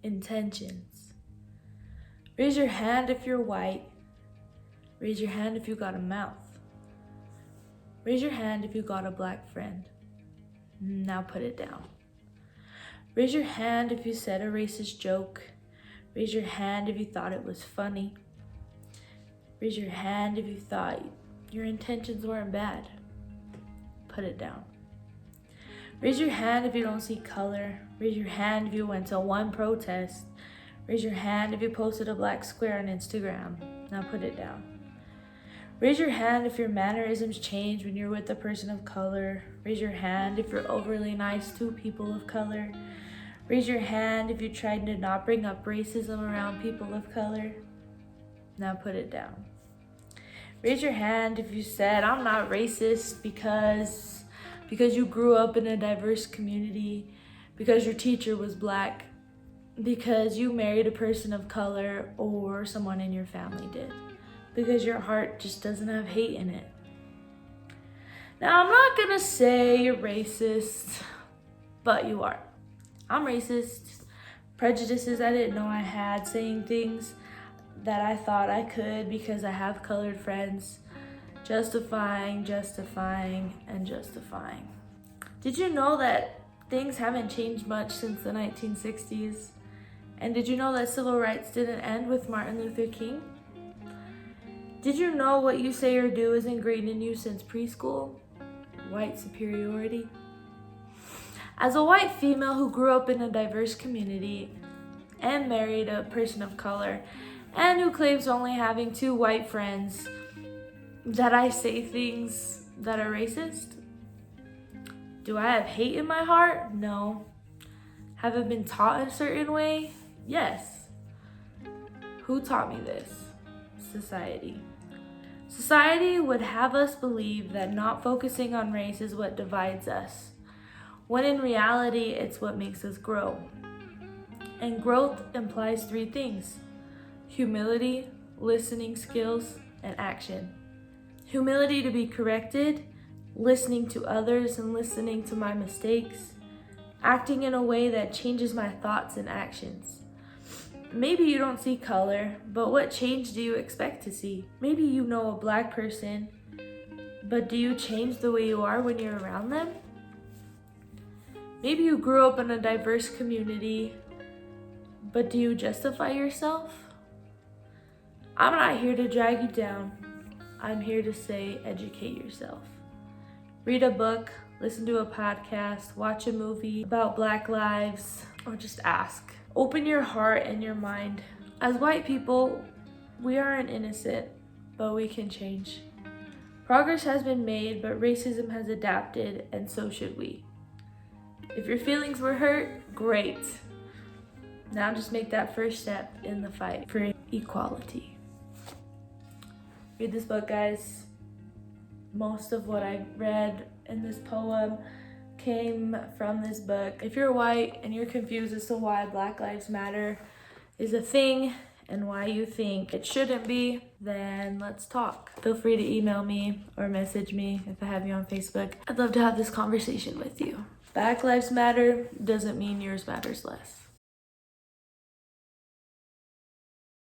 intentions. Raise your hand if you're white. Raise your hand if you got a mouth. Raise your hand if you got a black friend. Now put it down. Raise your hand if you said a racist joke. Raise your hand if you thought it was funny. Raise your hand if you thought your intentions weren't bad. Put it down. Raise your hand if you don't see color. Raise your hand if you went to one protest. Raise your hand if you posted a black square on Instagram. Now put it down. Raise your hand if your mannerisms change when you're with a person of color. Raise your hand if you're overly nice to people of color. Raise your hand if you tried to not bring up racism around people of color. Now put it down. Raise your hand if you said, I'm not racist because you grew up in a diverse community, because your teacher was black, because you married a person of color, or someone in your family did, because your heart just doesn't have hate in it. Now, I'm not gonna say you're racist, but you are. I'm racist. Prejudices I didn't know I had, saying things that I thought I could because I have colored friends, justifying, and justifying. Did you know that things haven't changed much since the 1960s? And did you know that civil rights didn't end with Martin Luther King? Did you know what you say or do is ingrained in you since preschool? White superiority. As a white female who grew up in a diverse community and married a person of color, and who claims only having 2 white friends, that I say things that are racist? Do I have hate in my heart? No. Have I been taught a certain way? Yes. Who taught me this? Society. Society would have us believe that not focusing on race is what divides us, when in reality, it's what makes us grow. And growth implies 3 things: humility, listening skills, and action. Humility to be corrected, listening to others and listening to my mistakes, acting in a way that changes my thoughts and actions. Maybe you don't see color, but what change do you expect to see? Maybe you know a black person, but do you change the way you are when you're around them? Maybe you grew up in a diverse community, but do you justify yourself? I'm not here to drag you down. I'm here to say, educate yourself. Read a book, listen to a podcast, watch a movie about Black lives, or just ask. Open your heart and your mind. As white people, we aren't innocent, but we can change. Progress has been made, but racism has adapted, and so should we. If your feelings were hurt, great. Now just make that first step in the fight for equality. Read this book, guys. Most of what I read in this poem came from this book. If you're white and you're confused as to why Black Lives Matter is a thing and why you think it shouldn't be, then let's talk. Feel free to email me or message me if I have you on Facebook. I'd love to have this conversation with you. Black Lives Matter doesn't mean yours matters less.